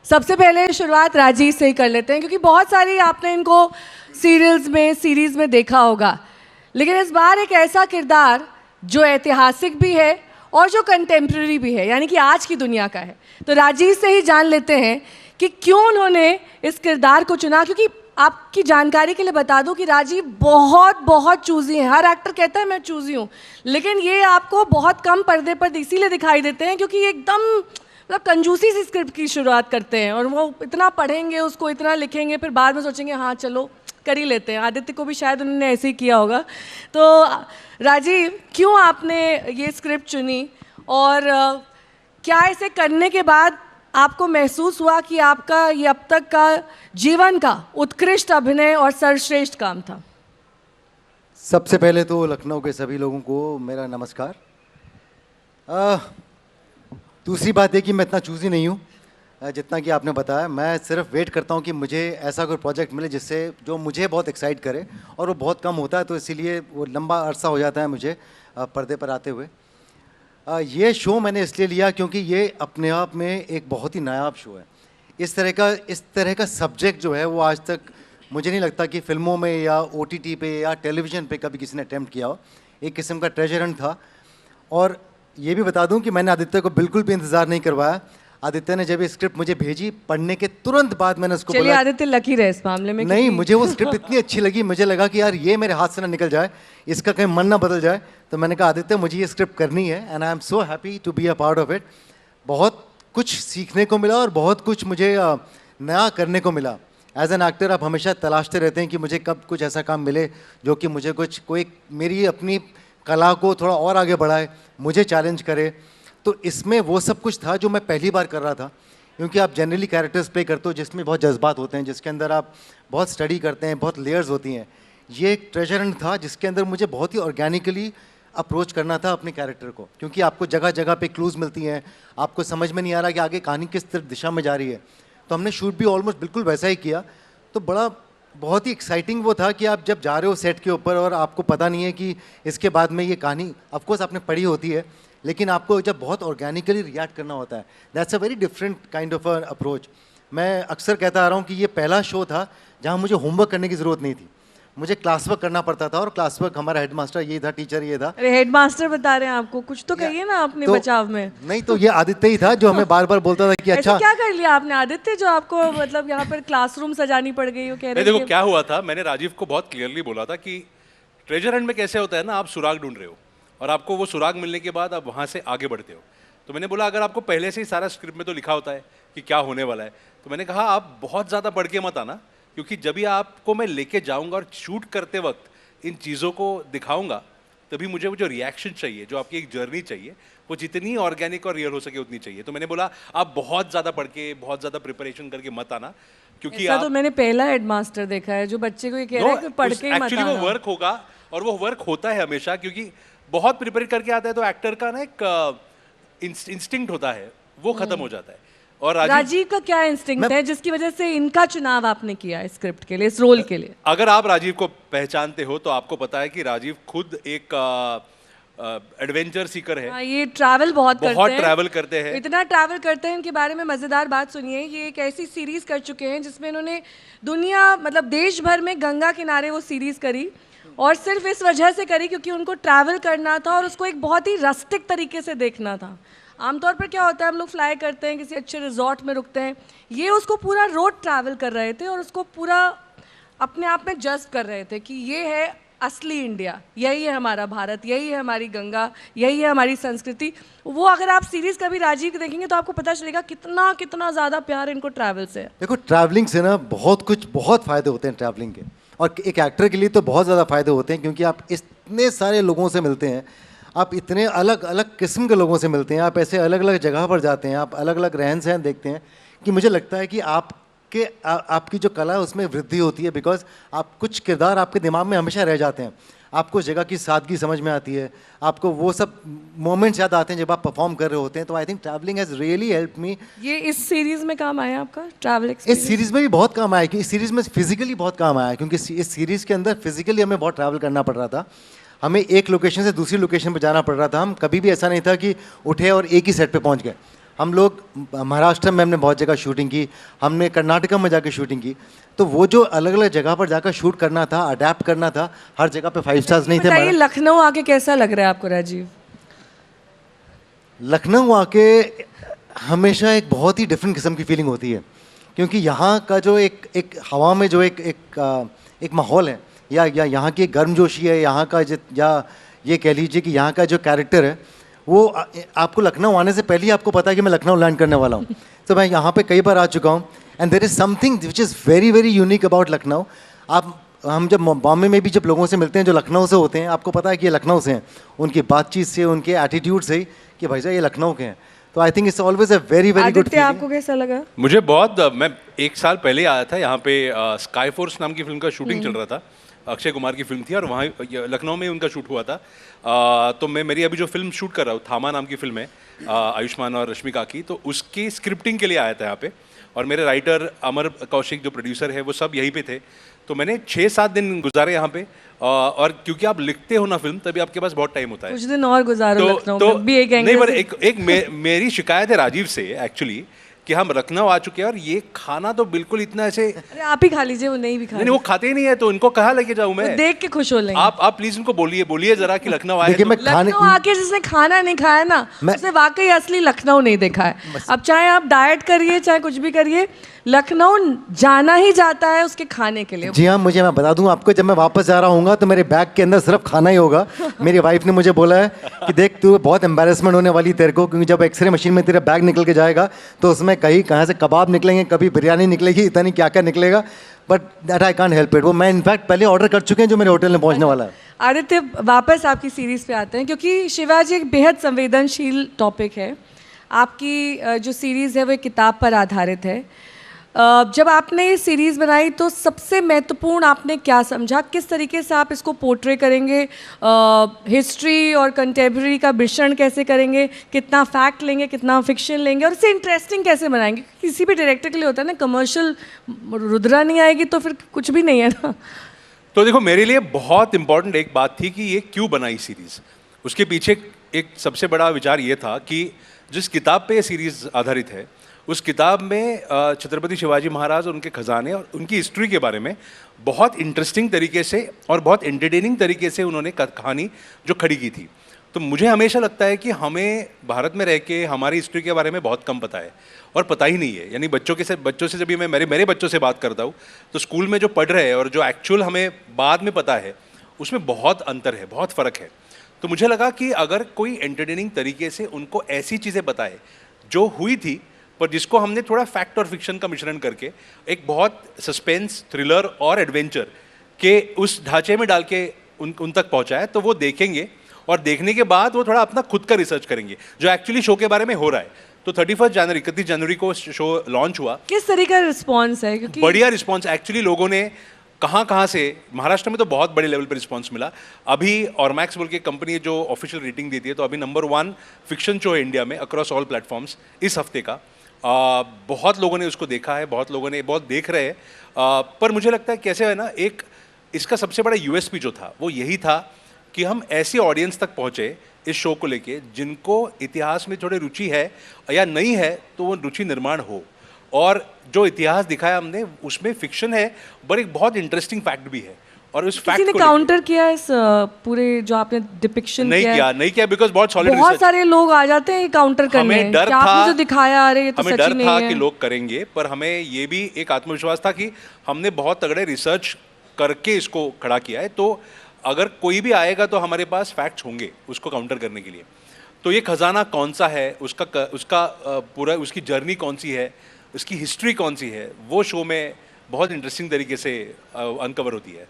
सबसे पहले शुरुआत राजीव से ही कर लेते हैं, क्योंकि बहुत सारी आपने इनको सीरीज में देखा होगा, लेकिन इस बार एक ऐसा किरदार जो ऐतिहासिक भी है और जो कंटेम्प्रेरी भी है, यानी कि आज की दुनिया का है। तो राजीव से ही जान लेते हैं कि क्यों उन्होंने इस किरदार को चुना। क्योंकि आपकी जानकारी के लिए बता दूं कि राजीव बहुत बहुत चूजी हैं। हर एक्टर कहता है मैं चूजी हूँ, लेकिन ये आपको बहुत कम पर्दे पर इसीलिए दिखाई देते हैं क्योंकि ये एकदम मतलब कंजूसी से स्क्रिप्ट की शुरुआत करते हैं, और वो इतना पढ़ेंगे उसको, इतना लिखेंगे, फिर बाद में सोचेंगे हाँ चलो कर ही लेते हैं। आदित्य को भी शायद उन्होंने ऐसे ही किया होगा। तो राजीव, क्यों आपने ये स्क्रिप्ट चुनी, और क्या इसे करने के बाद आपको महसूस हुआ कि आपका ये अब तक का जीवन का उत्कृष्ट अभिनय और सर्वश्रेष्ठ काम था? सबसे पहले तो लखनऊ के सभी लोगों को मेरा नमस्कार। दूसरी बात है कि मैं इतना चूज़ी नहीं हूँ जितना कि आपने बताया। मैं सिर्फ वेट करता हूँ कि मुझे ऐसा कोई प्रोजेक्ट मिले जिससे जो मुझे बहुत एक्साइट करे, और वो बहुत कम होता है, तो इसीलिए वो लंबा अरसा हो जाता है मुझे पर्दे पर आते हुए। ये शो मैंने इसलिए लिया क्योंकि ये अपने आप में एक बहुत ही नायाब शो है। इस तरह का सब्जेक्ट जो है वो आज तक मुझे नहीं लगता कि फिल्मों में या OTT पे या टेलीविज़न पे कभी किसी ने अटेम्प्ट किया हो। एक किस्म का ट्रेजर हंट था। और ये भी बता दूं कि मैंने आदित्य को बिल्कुल भी इंतज़ार नहीं करवाया। आदित्य ने जब ये स्क्रिप्ट मुझे भेजी, पढ़ने के तुरंत बाद मैंने उसको बोला, आदित्य लकी रहे इस मामले में। नहीं, मुझे वो स्क्रिप्ट इतनी अच्छी लगी, मुझे लगा कि यार ये मेरे हाथ से ना निकल जाए, इसका कहीं मन ना बदल जाए। तो मैंने कहा आदित्य मुझे ये स्क्रिप्ट करनी है, and I am so happy to be a part of it. बहुत कुछ सीखने को मिला और बहुत कुछ मुझे नया करने को मिला। एज एन एक्टर आप हमेशा तलाशते रहते हैं कि मुझे कब कुछ ऐसा काम मिले जो कि मुझे कोई मेरी अपनी कला को थोड़ा और आगे बढ़ाए, मुझे चैलेंज करे। तो इसमें वो सब कुछ था जो मैं पहली बार कर रहा था, क्योंकि आप जनरली कैरेक्टर्स प्ले करते हो जिसमें बहुत जज्बात होते हैं, जिसके अंदर आप बहुत स्टडी करते हैं, बहुत लेयर्स होती हैं। ये एक ट्रेजर हंट था जिसके अंदर मुझे बहुत ही ऑर्गेनिकली अप्रोच करना था अपने कैरेक्टर को, क्योंकि आपको जगह जगह पे क्लूज़ मिलती हैं, आपको समझ में नहीं आ रहा कि आगे कहानी किस दिशा में जा रही है। तो हमने शूट भी ऑलमोस्ट बिल्कुल वैसा ही किया। तो बहुत ही एक्साइटिंग वो था कि आप जब जा रहे हो सेट के ऊपर और आपको पता नहीं है कि इसके बाद में ये कहानी, ऑफकोर्स आपने पढ़ी होती है, लेकिन आपको जब बहुत ऑर्गेनिकली रिएक्ट करना होता है, that's a very different kind of a approach. मैं अक्सर कहता आ रहा हूँ कि ये पहला शो था जहाँ मुझे होमवर्क करने की ज़रूरत नहीं थी, मुझे क्लास वर्क करना पड़ता था, और क्लास वर्क हमारा हेडमास्टर ये था, टीचर ये था। अरे हेडमास्टर बता रहे हैं आपको, कुछ तो कहिए ना अपने बचाव में। नहीं तो ये आदित्य ही था जो हमें बार बार बोलता था कि अच्छा क्या कर लिया आपने आदित्य जो आपको मतलब यहाँ पर क्लासरूम सजानी पड़ गई? कह रहे देखो क्या हुआ था, मैंने राजीव को बहुत क्लियरली बोला था कि ट्रेजर हंट में कैसे होता है ना, आप सुराग ढूंढ रहे हो और आपको वो सुराग मिलने के बाद आप वहाँ से आगे बढ़ते हो। तो मैंने बोला अगर आपको पहले से ही सारा स्क्रिप्ट में तो लिखा होता है कि क्या होने वाला है, तो मैंने कहा आप बहुत ज़्यादा बढ़ के मत आना, क्योंकि जब भी आपको मैं लेके जाऊंगा और शूट करते वक्त इन चीज़ों को दिखाऊंगा, तभी मुझे वो जो रिएक्शन चाहिए, जो आपकी एक जर्नी चाहिए, वो जितनी ऑर्गेनिक और रियल हो सके उतनी चाहिए। तो मैंने बोला आप बहुत ज़्यादा पढ़ के, बहुत ज़्यादा प्रिपरेशन करके मत आना, क्योंकि आप तो मैंने पहला हेडमास्टर देखा है जो बच्चे को ये कह रहा है कि पढ़ के मत आना। एक्चुअली वो वर्क होगा, और वो वर्क होता है हमेशा, क्योंकि बहुत प्रिपेयर करके आता है तो एक्टर का ना एक इंस्टिंक्ट होता है, वो खत्म हो जाता है। और राजीव का क्या इंस्टिंक्ट है जिसकी वजह से इनका चुनाव आपने किया इस स्क्रिप्ट के लिए, इस रोल के लिए? अगर आप राजीव को पहचानते हो तो आपको पता है कि राजीव खुद एक एडवेंचर सीकर है। ये ट्रैवल बहुत ट्रैवल करते हैं, इतना ट्रैवल करते हैं। इनके बारे में मजेदार बात सुनिए, ये एक ऐसी सीरीज कर चुके हैं जिसमें इन्होंने दुनिया मतलब देश भर में गंगा किनारे वो सीरीज करी, और सिर्फ इस वजह से करी क्योंकि उनको ट्रैवल करना था और उसको एक बहुत ही रस्टिक तरीके से देखना था। आमतौर पर क्या होता है, हम लोग फ्लाई करते हैं, किसी अच्छे रिजॉर्ट में रुकते हैं, ये उसको पूरा रोड ट्रैवल कर रहे थे और उसको पूरा अपने आप में जज्ब कर रहे थे कि ये है असली इंडिया, यही है हमारा भारत, यही है हमारी गंगा, यही है हमारी संस्कृति। वो अगर आप सीरीज कभी राजीव की देखेंगे तो आपको पता चलेगा कितना कितना ज़्यादा प्यार इनको ट्रैवल से है। देखो ट्रैवलिंग से ना बहुत फ़ायदे होते हैं ट्रैवलिंग के, और एक एक्टर के लिए तो बहुत ज़्यादा फ़ायदे होते हैं, क्योंकि आप इतने सारे लोगों से मिलते हैं, आप इतने अलग अलग किस्म के लोगों से मिलते हैं, आप ऐसे अलग अलग जगह पर जाते हैं, आप अलग अलग रहन सहन देखते हैं, कि मुझे लगता है कि आपकी जो कला है उसमें वृद्धि होती है। बिकॉज आप कुछ किरदार आपके दिमाग में हमेशा रह जाते हैं, आपको जगह की सादगी समझ में आती है, आपको वो सब मोमेंट्स याद आते हैं जब आप परफॉर्म कर रहे होते हैं। तो I think travelling has really help me. ये इस सीरीज में काम आया आपका ट्रैवल एक्सपीरियंस? इस सीरीज़ में भी बहुत काम आया, कि इस सीरीज़ में फिजिकली बहुत काम आया, क्योंकि इस सीरीज़ के अंदर फिजिकली हमें बहुत ट्रैवल करना पड़ रहा था। हमें एक लोकेशन से दूसरी लोकेशन पर जाना पड़ रहा था। हम कभी भी ऐसा नहीं था कि उठे और एक ही सेट पे पहुंच गए। हम लोग महाराष्ट्र में हमने बहुत जगह शूटिंग की, हमने कर्नाटका में जाकर शूटिंग की, तो वो जो अलग अलग जगह पर जाकर शूट करना था, अडेप्ट करना था, हर जगह पे 5 स्टार्स नहीं थे बताइए हमारे। लखनऊ आके कैसा लग रहा है आपको राजीव? लखनऊ आके हमेशा एक बहुत ही डिफरेंट किस्म की फीलिंग होती है, क्योंकि यहाँ का जो एक हवा में जो एक माहौल है, या यहाँ की गर्मजोशी है, यहाँ का या ये कह लीजिए कि यहाँ का जो कैरेक्टर है वो आपको लखनऊ आने से पहले ही आपको पता है कि मैं लखनऊ लैंड करने वाला हूँ। तो मैं यहाँ पे कई बार आ चुका हूँ, and there is something which is very very unique about Lucknow. हम जब बॉम्बे में भी जब लोगों से मिलते हैं जो लखनऊ से होते हैं, आपको पता है कि ये लखनऊ से हैं, उनकी बातचीत से, उनके एटीट्यूड से ही कि भाई साहब ये लखनऊ के हैं। तो I think it's always a very very good Aditya आपको कैसा लगा? मुझे बहुत मैं 1 साल पहले आया था यहाँ पे, स्काई फोर्स नाम की फिल्म का शूटिंग चल रहा था, अक्षय कुमार की फिल्म थी और वहाँ लखनऊ में उनका शूट हुआ था। तो मैं मेरी अभी जो फिल्म शूट कर रहा हूँ, थामा नाम की फिल्म है, आयुष्मान और रश्मिका की, तो उसकी स्क्रिप्टिंग के लिए आया था यहाँ पे, और मेरे राइटर अमर कौशिक जो प्रोड्यूसर है वो सब यहीं पे थे। तो मैंने 6-7 दिन गुजारे यहाँ पे, और क्योंकि आप लिखते हो ना फिल्म, तभी आपके पास बहुत टाइम होता है। कुछ दिन और गुजारो लखनऊ में भी एक नहीं, एंगल पर से। मेरी शिकायत है राजीव से एक्चुअली कि हम लखनऊ आ चुके हैं और ये खाना तो बिल्कुल इतना ऐसे, अरे आप ही खा लीजिए, वो नहीं भी खा नहीं वो खाते ही नहीं है, तो इनको कहाँ लेके जाऊँ वो मैं? देख के खुश हो लेंगे। आप प्लीज उनको बोलिए जरा कि लखनऊ आए देखिए तो। मैं खाने लखनऊ आके जिसने खाना नहीं खाया ना, उसने वाकई असली लखनऊ नहीं देखा है। अब चाहे आप डाइट करिए चाहे कुछ भी करिए, लखनऊ जाना ही जाता है उसके खाने के लिए। जी हाँ, मैं बता दूं आपको, जब मैं वापस जा रहा हूँगा तो मेरे बैग के अंदर सिर्फ खाना ही होगा। मेरी वाइफ ने मुझे बोला है कि देख तू बहुत एम्बेरसमेंट होने वाली तेरे को, क्योंकि जब एक्सरे मशीन में तेरा बैग निकल के जाएगा तो उसमें कहाँ से कबाब निकलेंगे, कभी बिरयानी निकलेगी, इतना नहीं क्या क्या निकलेगा। But that I can't help it. वो मैं इनफैक्ट पहले ऑर्डर कर चुके हैं जो मेरे होटल में पहुँचने वाला है। आदित्य वापस आपकी सीरीज पे आते हैं, क्योंकि शिवाजी एक बेहद संवेदनशील टॉपिक है। आपकी जो सीरीज है वो एक किताब पर आधारित है। जब आपने ये सीरीज़ बनाई तो सबसे महत्वपूर्ण आपने क्या समझा? किस तरीके से आप इसको पोर्ट्रे करेंगे? हिस्ट्री और कंटेम्प्रेरी का मिश्रण कैसे करेंगे? कितना फैक्ट लेंगे, कितना फिक्शन लेंगे, और इसे इंटरेस्टिंग कैसे बनाएंगे? किसी भी डायरेक्टर के लिए होता है ना, कमर्शियल रुद्रा नहीं आएगी तो फिर कुछ भी नहीं है ना। तो देखो, मेरे लिए बहुत इंपॉर्टेंट एक बात थी कि ये क्यों बनाई सीरीज। उसके पीछे एक सबसे बड़ा विचार ये था कि जिस किताब पे ये सीरीज आधारित है, उस किताब में छत्रपति शिवाजी महाराज और उनके खजाने और उनकी हिस्ट्री के बारे में बहुत इंटरेस्टिंग तरीके से और बहुत एंटरटेनिंग तरीके से उन्होंने कहानी जो खड़ी की थी। तो मुझे हमेशा लगता है कि हमें भारत में रह के हमारी हिस्ट्री के बारे में बहुत कम पता है, और पता ही नहीं है। यानी बच्चों से जब भी मैं मेरे बच्चों से बात करता हूँ तो स्कूल में जो पढ़ रहे हैं और जो एक्चुअल हमें बाद में पता है, उसमें बहुत अंतर है, बहुत फ़र्क है। तो मुझे लगा कि अगर कोई एंटरटेनिंग तरीके से उनको ऐसी चीज़ें बताए जो हुई थी, पर जिसको हमने थोड़ा फैक्ट और फिक्शन का मिश्रण करके एक बहुत सस्पेंस, थ्रिलर और एडवेंचर के उस ढांचे में डाल के उन तक पहुंचाए, तो वो देखेंगे और देखने के बाद वो थोड़ा अपना खुद का रिसर्च करेंगे जो एक्चुअली शो के बारे में हो रहा है। तो 31 जनवरी को शो लॉन्च हुआ। किस तरीके का रिस्पॉन्स है? क्योंकि बढ़िया रिस्पॉन्स एक्चुअली लोगों ने कहाँ से, महाराष्ट्र में तो बहुत बड़े लेवल पर रिस्पॉन्स मिला। अभी ऑरमैक्स बोल के कंपनी जो ऑफिशियल रेटिंग देती है, तो अभी नंबर 1 फिक्शन शो है इंडिया में अक्रॉस ऑल प्लेटफॉर्म्स इस हफ्ते का। बहुत लोगों ने उसको देखा है, बहुत लोगों ने बहुत देख रहे हैं। पर मुझे लगता है कैसे है ना, एक इसका सबसे बड़ा यूएसपी जो था वो यही था कि हम ऐसी ऑडियंस तक पहुँचे इस शो को लेके जिनको इतिहास में थोड़ी रुचि है, या नहीं है तो वो रुचि निर्माण हो। और जो इतिहास दिखाया हमने उसमें फिक्शन है, पर एक बहुत इंटरेस्टिंग फैक्ट भी है। और उस किसी फैक्ट ने को काउंटर किया इस पूरे जो आपने डिपिक्शन नहीं किया बिकॉज बहुत सॉलिड बहुत रिसर्च। सारे लोग आ जाते हैं काउंटर करने। हमें डर कि आपने था, जो दिखाया, अरे ये तो हमें सच ही डर नहीं था है। कि लोग करेंगे, पर हमें ये भी एक आत्मविश्वास था कि हमने बहुत तगड़े रिसर्च करके इसको खड़ा किया है। तो अगर कोई भी आएगा तो हमारे पास फैक्ट्स होंगे उसको काउंटर करने के लिए। तो ये खजाना कौन सा है, उसका पूरा उसकी जर्नी कौन सी है, उसकी हिस्ट्री कौन सी है, वो शो में बहुत इंटरेस्टिंग तरीके से अनकवर होती है।